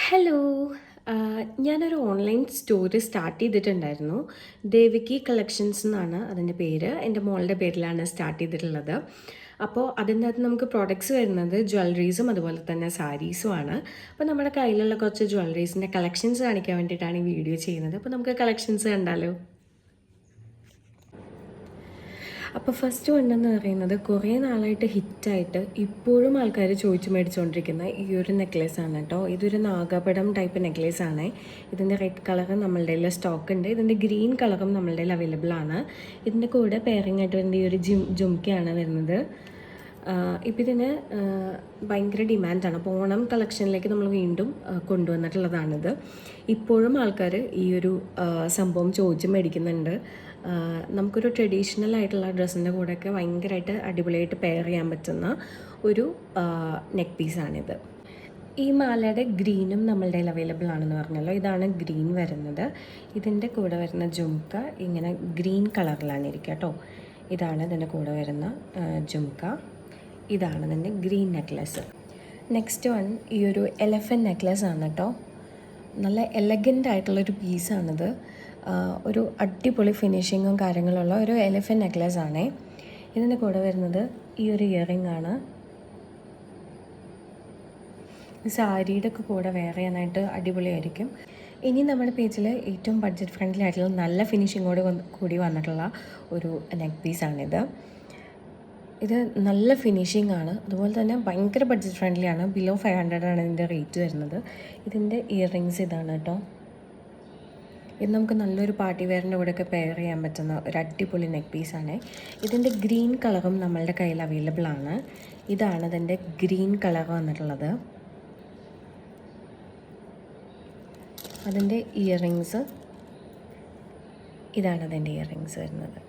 Hello. ഞാനൊരു online store start ചെയ്തിട്ടുണ്ടായിരുന്നു. Deviki collections എന്നാണ് അതിൻ്റെ പേര്. എൻ്റെ മോളുടെ പേരിലാണ് സ്റ്റാർട്ട് ചെയ്തിട്ടുള്ളത്. അപ്പോൾ അതിനകത്ത് നമുക്ക് പ്രോഡക്ട്സ് വരുന്നത് ജ്വല്ലറീസും അതുപോലെ തന്നെ സാരീസുമാണ്. അപ്പോൾ നമ്മുടെ കയ്യിലുള്ള കുറച്ച് ജ്വല്ലറീസിൻ്റെ കളക്ഷൻസ് കാണിക്കാൻ വേണ്ടിയിട്ടാണ് ഈ വീഡിയോ ചെയ്യുന്നത്. അപ്പോൾ നമുക്ക് കളക്ഷൻസ് കണ്ടാലോ? അപ്പോൾ ഫസ്റ്റ് വണ്ണെന്ന് പറയുന്നത് കുറേ നാളായിട്ട് ഹിറ്റായിട്ട് ഇപ്പോഴും ആൾക്കാർ ചോദിച്ചു മേടിച്ചുകൊണ്ടിരിക്കുന്ന ഈ ഒരു നെക്ലേസാണ് കേട്ടോ. ഇതൊരു നാഗപടം ടൈപ്പ് നെക്ലേസാണ്. ഇതിൻ്റെ റെഡ് കളർ നമ്മളുടെ കയ്യിൽ സ്റ്റോക്ക് ഉണ്ട്. ഇതിൻ്റെ ഗ്രീൻ കളറും നമ്മളുടെ കയ്യിൽ അവൈലബിൾ ആണ്. ഇതിൻ്റെ കൂടെ പെയറിംഗ് ആയിട്ട് വരുന്ന ഈ ഒരു ജുംക്കയാണ് വരുന്നത്. ഇപ്പം ഇതിന് ഭയങ്കര ഡിമാൻഡാണ്. അപ്പോൾ ഓണം കളക്ഷനിലേക്ക് നമ്മൾ വീണ്ടും കൊണ്ടുവന്നിട്ടുള്ളതാണിത്. ഇപ്പോഴും ആൾക്കാർ ഈ ഒരു സംഭവം ചോദിച്ച് മേടിക്കുന്നുണ്ട്. നമുക്കൊരു ട്രഡീഷണൽ ആയിട്ടുള്ള ഡ്രസ്സിൻ്റെ കൂടെയൊക്കെ ഭയങ്കരമായിട്ട് അടിപൊളിയായിട്ട് പെയർ ചെയ്യാൻ പറ്റുന്ന ഒരു നെക്ക് പീസാണിത്. ഈ മാലയുടെ ഗ്രീനും നമ്മളുടെ കയ്യിൽ അവൈലബിൾ ആണെന്ന് പറഞ്ഞല്ലോ. ഇതാണ് ഗ്രീൻ വരുന്നത്. ഇതിൻ്റെ കൂടെ വരുന്ന ജുംക്ക ഇങ്ങനെ ഗ്രീൻ കളറിലാണ് ഇരിക്കുക കേട്ടോ. ഇതാണ് ഇതിൻ്റെ കൂടെ വരുന്ന ജുംക്ക. ഇതാണ് ഇതിൻ്റെ ഗ്രീൻ നെക്ലസ്. നെക്സ്റ്റ് വൺ ഈ ഒരു എലഫൻറ്റ് നെക്ലസ് ആണ് കേട്ടോ. നല്ല എലഗൻ്റ് ആയിട്ടുള്ളൊരു പീസാണിത്. ഒരു അടിപൊളി ഫിനിഷിങ്ങും കാര്യങ്ങളുള്ള ഒരു എലിഫൻറ്റ് നെക്ലസ് ആണേ. ഇതിൻ്റെ കൂടെ വരുന്നത് ഈ ഒരു ഇയറിംഗ് ആണ്. സാരിയുടെ ഒക്കെ കൂടെ വെയർ ചെയ്യാനായിട്ട് അടിപൊളിയായിരിക്കും. ഇനി നമ്മുടെ പേജിൽ ഏറ്റവും ബഡ്ജറ്റ് ഫ്രണ്ട്ലി ആയിട്ടുള്ള നല്ല ഫിനിഷിങ്ങോട് കൂടി വന്നിട്ടുള്ള ഒരു നെക്ക് പീസാണിത്. ഇത് നല്ല ഫിനിഷിംഗ് ആണ്. അതുപോലെ തന്നെ ഭയങ്കര ബഡ്ജറ്റ് ഫ്രണ്ട്ലി ആണ്. ബിലോ 500 ആണ് ഇതിൻ്റെ റേറ്റ് വരുന്നത്. ഇതിൻ്റെ ഇയറിങ്സ് ഇതാണ് കേട്ടോ. ഇത് നമുക്ക് നല്ലൊരു പാർട്ടി വെയറിൻ്റെ കൂടെയൊക്കെ പെയർ ചെയ്യാൻ പറ്റുന്ന ഒരു അടിപൊളി നെക്ക് പീസാണ്. ഇതിൻ്റെ ഗ്രീൻ കളറും നമ്മളുടെ കയ്യിൽ അവൈലബിൾ ആണ്. ഇതാണ് ഇതിൻ്റെ ഗ്രീൻ കളർ വന്നിട്ടുള്ളത്. അതിൻ്റെ ഇയറിങ്സ് ഇതാണ് അതിൻ്റെ ഇയറിങ്സ് വരുന്നത്.